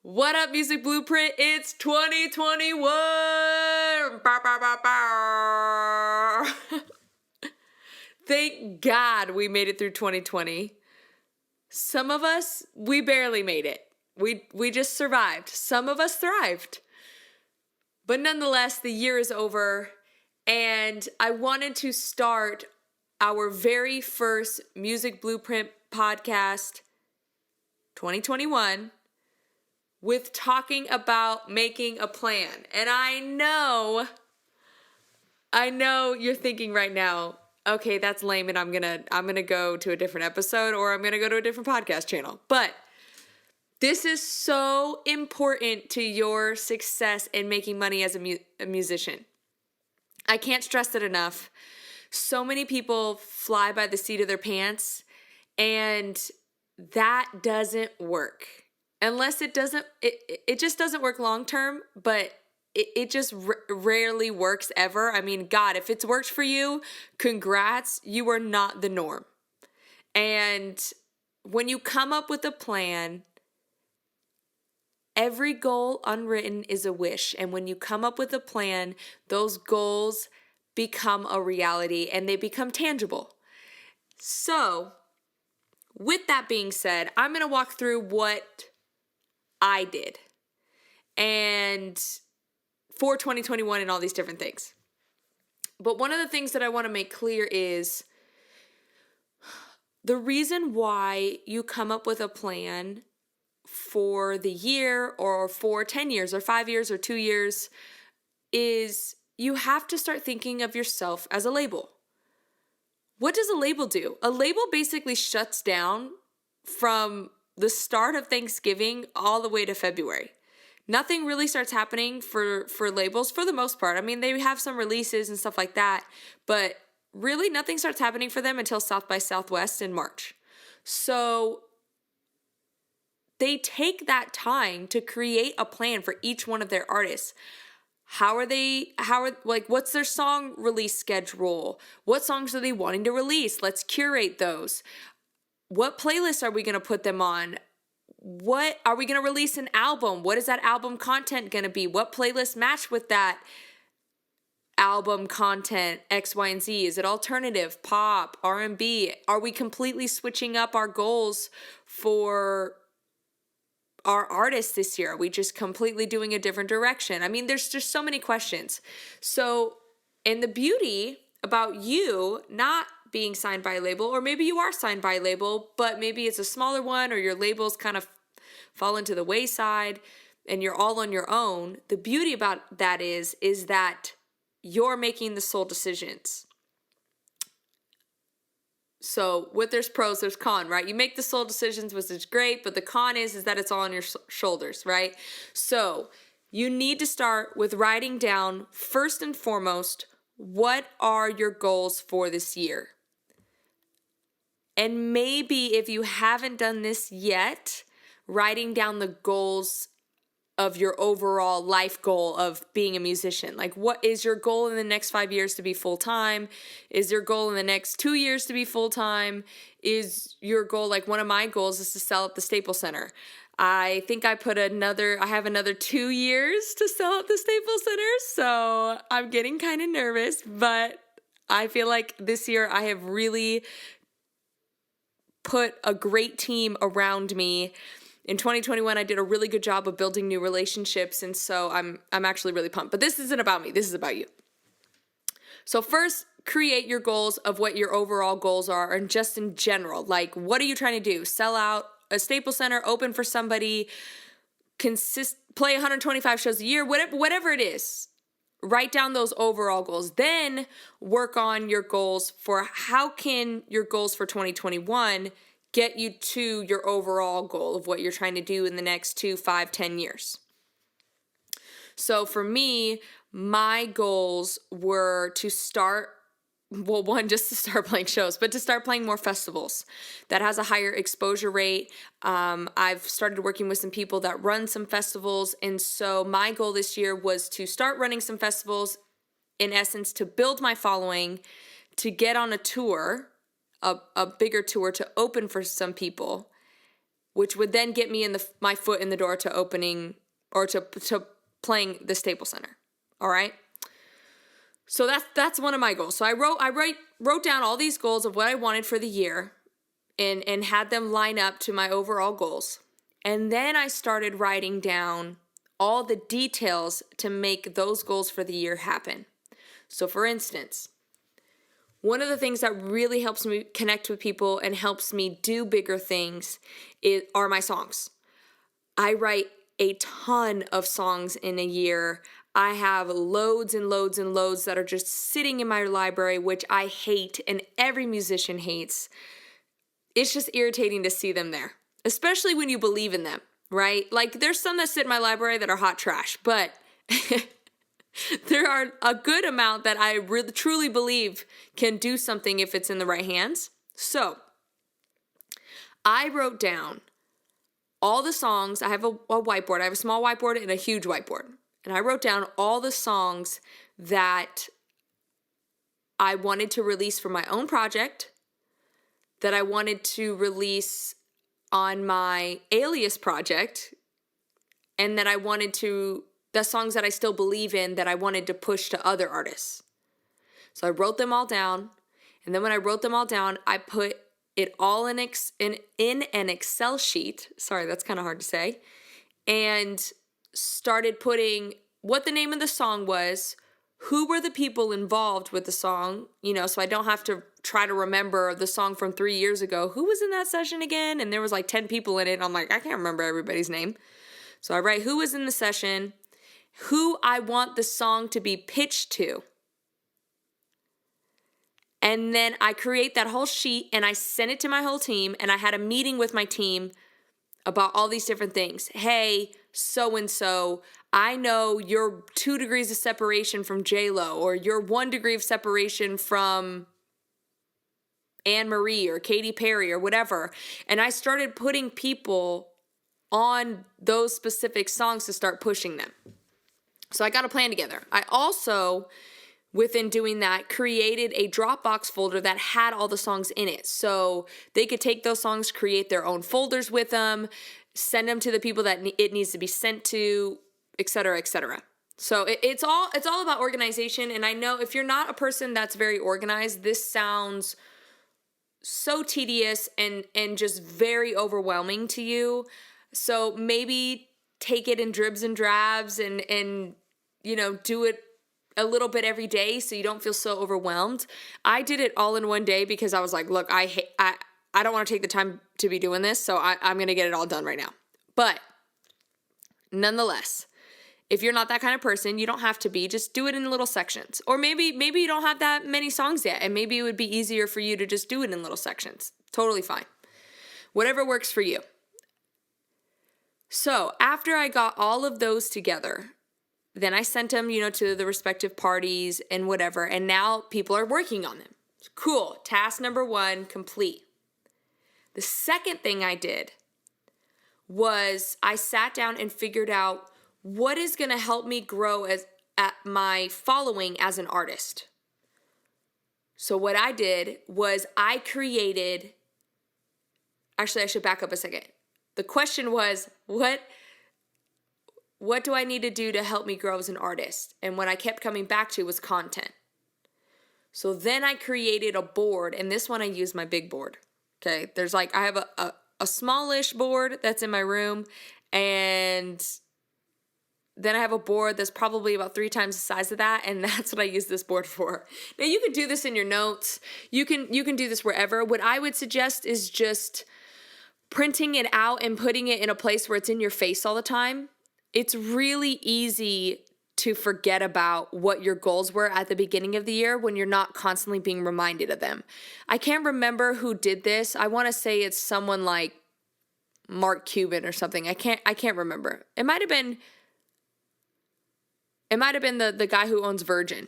What up, Music Blueprint? It's 2021! Bow, bow, bow, bow. Thank God we made it through 2020. Some of us, we barely made it. We just survived. Some of us thrived. But nonetheless, the year is over, and I wanted to start our very first Music Blueprint podcast, 2021, with talking about making a plan. And I know you're thinking right now, okay, that's lame, and I'm gonna go to a different episode, or I'm gonna go to a different podcast channel. But this is so important to your success in making money as a musician. I can't stress it enough. So many people fly by the seat of their pants, and that doesn't work. Unless it just doesn't work long term, but it just rarely works ever. I mean, God, if it's worked for you, congrats, you are not the norm. And when you come up with a plan, every goal unwritten is a wish. And when you come up with a plan, those goals become a reality and they become tangible. So, with that being said, I'm going to walk through what I did and for 2021 and all these different things. But one of the things that I want to make clear is the reason why you come up with a plan for the year or for 10 years or 5 years or 2 years is you have to start thinking of yourself as a label. What does a label do? A label basically shuts down from the start of Thanksgiving all the way to February. Nothing really starts happening for labels for the most part. I mean, they have some releases and stuff like that, but really nothing starts happening for them until South by Southwest in March. So they take that time to create a plan for each one of their artists. What's their song release schedule? What songs are they wanting to release? Let's curate those. What playlists are we going to put them on? What are we going to release an album? What is that album content going to be? What playlists match with that album content? X, Y, and Z. Is it alternative, pop, R&B? Are we completely switching up our goals for our artists this year? Are we just completely doing a different direction? I mean, there's just so many questions. So, and the beauty about you not being signed by a label, or maybe you are signed by a label, but maybe it's a smaller one, or your labels kind of fall into the wayside and you're all on your own. The beauty about that is that you're making the sole decisions. So with there's pros, there's con, right? You make the sole decisions, which is great, but the con is that it's all on your shoulders, right? So you need to start with writing down, first and foremost, what are your goals for this year? And maybe if you haven't done this yet, writing down the goals of your overall life goal of being a musician. Like, what is your goal in the next 5 years to be full-time? Is your goal in the next 2 years to be full-time? Is your goal, like one of my goals is to sell at the Staples Center. I think I have another 2 years to sell at the Staples Center, so I'm getting kind of nervous, but I feel like this year I have really put a great team around me. In 2021, I did a really good job of building new relationships, and so I'm actually really pumped. But this isn't about me. This is about you. So first, create your goals of what your overall goals are, and just in general. Like, what are you trying to do? Sell out a Staples Center, open for somebody, play 125 shows a year, whatever it is. Write down those overall goals. Then work on your goals for how can your goals for 2021 get you to your overall goal of what you're trying to do in the next 2, 5, 10 years. So for me, my goals were to start, just to start playing shows, but to start playing more festivals. That has a higher exposure rate. I've started working with some people that run some festivals, and so my goal this year was to start running some festivals, in essence, to build my following, to get on a tour, a bigger tour, to open for some people, which would then get me my foot in the door to opening or to playing the Staples Center. All right. So that's one of my goals. So I wrote down all these goals of what I wanted for the year and had them line up to my overall goals. And then I started writing down all the details to make those goals for the year happen. So for instance, one of the things that really helps me connect with people and helps me do bigger things are my songs. I write a ton of songs in a year. I have loads and loads and loads that are just sitting in my library, which I hate and every musician hates. It's just irritating to see them there, especially when you believe in them, right? Like there's some that sit in my library that are hot trash, but there are a good amount that I really truly believe can do something if it's in the right hands. So I wrote down all the songs. I have a whiteboard. I have a small whiteboard and a huge whiteboard. And I wrote down all the songs that I wanted to release for my own project, that I wanted to release on my Alias project, and that I wanted to, the songs that I still believe in that I wanted to push to other artists. So I wrote them all down. And then when I wrote them all down, I put it all in an Excel sheet. Sorry, that's kind of hard to say. And started putting what the name of the song was, who were the people involved with the song, so I don't have to try to remember the song from 3 years ago. Who was in that session again? And there was like 10 people in it. And I'm like, I can't remember everybody's name. So I write who was in the session, who I want the song to be pitched to. And then I create that whole sheet and I send it to my whole team. And I had a meeting with my team about all these different things. Hey, so-and-so, I know you're 2 degrees of separation from J-Lo, or you're 1 degree of separation from Anne Marie or Katy Perry or whatever. And I started putting people on those specific songs to start pushing them. So I got a plan together. I also, within doing that, created a Dropbox folder that had all the songs in it. So they could take those songs, create their own folders with them, send them to the people that it needs to be sent to, et cetera, et cetera. So it's all about organization. And I know if you're not a person that's very organized, this sounds so tedious and just very overwhelming to you. So maybe take it in dribs and drabs and do it a little bit every day so you don't feel so overwhelmed. I did it all in one day because I was like, look, I don't want to take the time to be doing this, so I'm going to get it all done right now. But nonetheless, if you're not that kind of person, you don't have to be. Just do it in little sections. Or maybe you don't have that many songs yet, and maybe it would be easier for you to just do it in little sections. Totally fine. Whatever works for you. So after I got all of those together, then I sent them, to the respective parties and whatever, and now people are working on them. Cool. Task number 1 complete. The second thing I did was I sat down and figured out what is going to help me grow at my following as an artist. So what I did was I created, actually I should back up a second. The question was, what do I need to do to help me grow as an artist? And what I kept coming back to was content. So then I created a board, and this one I used my big board. Okay, there's I have a smallish board that's in my room, and then I have a board that's probably about 3 times the size of that, and that's what I use this board for. Now you can do this in your notes. You can do this wherever. What I would suggest is just printing it out and putting it in a place where it's in your face all the time. It's really easy to forget about what your goals were at the beginning of the year when you're not constantly being reminded of them. I can't remember who did this. I want to say it's someone like Mark Cuban or something. I can't remember. It might have been the guy who owns Virgin.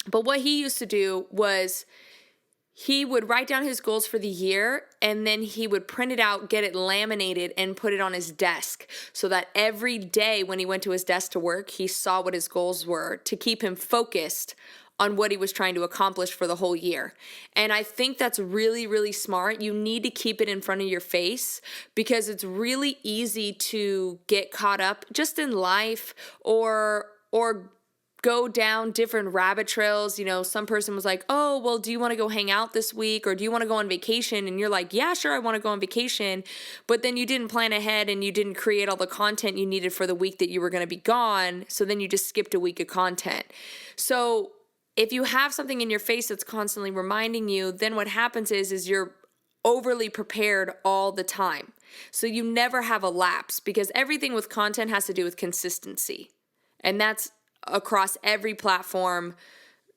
But what he used to do was he would write down his goals for the year, and then he would print it out, get it laminated, and put it on his desk so that every day when he went to his desk to work, he saw what his goals were to keep him focused on what he was trying to accomplish for the whole year. And I think that's really, really smart. You need to keep it in front of your face because it's really easy to get caught up just in life or go down different rabbit trails. You know, some person was like, oh, well, do you want to go hang out this week or do you want to go on vacation? And you're like, yeah, sure, I want to go on vacation. But then you didn't plan ahead and you didn't create all the content you needed for the week that you were going to be gone. So then you just skipped a week of content. So if you have something in your face that's constantly reminding you, then what happens is you're overly prepared all the time. So you never have a lapse because everything with content has to do with consistency. And that's across every platform.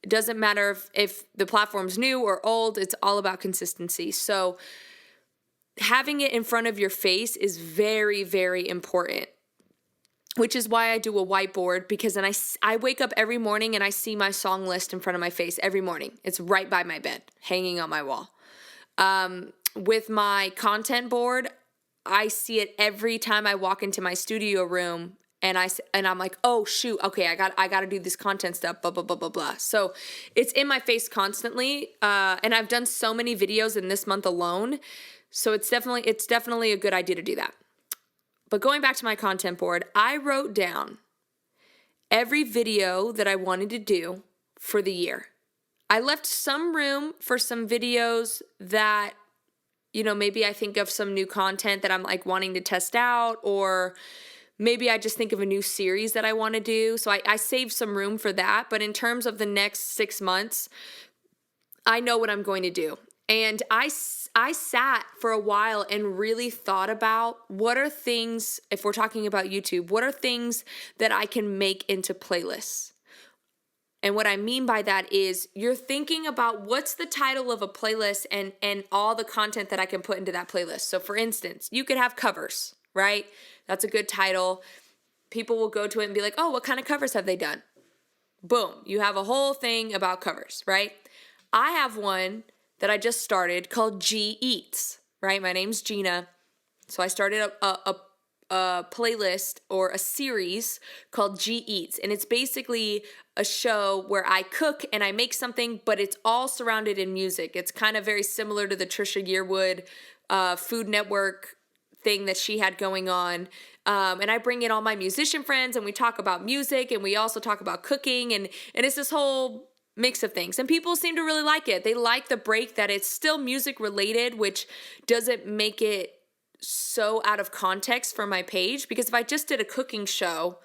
It doesn't matter if the platform's new or old, it's all about consistency. So having it in front of your face is very, very important, which is why I do a whiteboard, because then I wake up every morning and I see my song list in front of my face every morning. It's right by my bed, hanging on my wall. With my content board, I see it every time I walk into my studio room. And I'm like, oh shoot, okay, I got to do this content stuff, blah blah blah blah blah. So it's in my face constantly, and I've done so many videos in this month alone. So it's definitely a good idea to do that. But going back to my content board, I wrote down every video that I wanted to do for the year. I left some room for some videos that, you know, maybe I think of some new content that I'm like wanting to test out, or maybe I just think of a new series that I want to do. So I saved some room for that. But in terms of the next 6 months, I know what I'm going to do. And I sat for a while and really thought about what are things, if we're talking about YouTube, what are things that I can make into playlists? And what I mean by that is you're thinking about what's the title of a playlist and all the content that I can put into that playlist. So for instance, you could have covers, right? That's a good title. People will go to it and be like, oh, what kind of covers have they done? Boom. You have a whole thing about covers, right? I have one that I just started called G Eats, right? My name's Gina. So I started a playlist or a series called G Eats. And it's basically a show where I cook and I make something, but it's all surrounded in music. It's kind of very similar to the Trisha Yearwood Food Network thing that she had going on. And I bring in all my musician friends and we talk about music and we also talk about cooking and it's this whole mix of things. And people seem to really like it. They like the break that it's still music related, which doesn't make it so out of context for my page. Because if I just did a cooking show,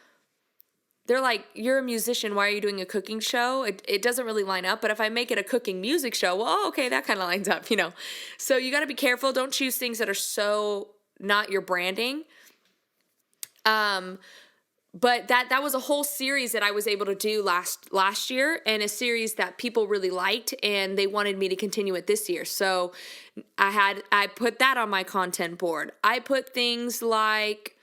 they're like, you're a musician, why are you doing a cooking show? It doesn't really line up. But if I make it a cooking music show, well, oh, okay, that kind of lines up, you know. So you got to be careful. Don't choose things that are so not your branding. But that was a whole series that I was able to do last year, and a series that people really liked and they wanted me to continue it this year. So I put that on my content board. I put things like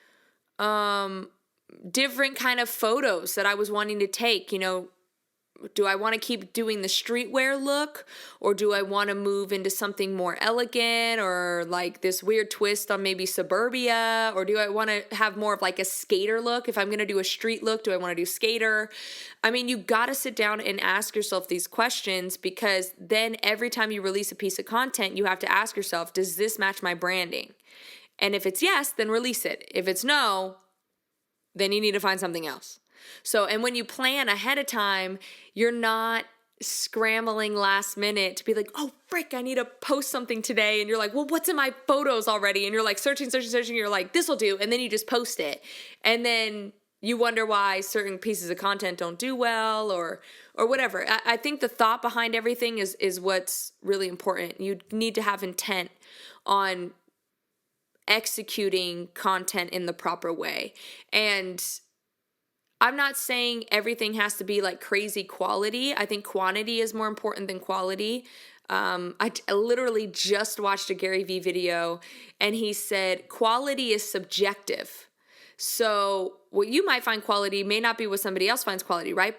different kind of photos that I was wanting to take, you know. Do I want to keep doing the streetwear look, or do I want to move into something more elegant or like this weird twist on maybe suburbia, or do I want to have more of like a skater look? If I'm going to do a street look, do I want to do skater? I mean, you got to sit down and ask yourself these questions, because then every time you release a piece of content, you have to ask yourself, does this match my branding? And if it's yes, then release it. If it's no, then you need to find something else. So, and when you plan ahead of time, you're not scrambling last minute to be like, oh, frick, I need to post something today. And you're like, well, what's in my photos already? And you're like searching. You're like, this will do. And then you just post it. And then you wonder why certain pieces of content don't do well or whatever. I think the thought behind everything is what's really important. You need to have intent on executing content in the proper way. And I'm not saying everything has to be like crazy quality. I think quantity is more important than quality. I literally just watched a Gary Vee video and he said quality is subjective. So what you might find quality may not be what somebody else finds quality, right?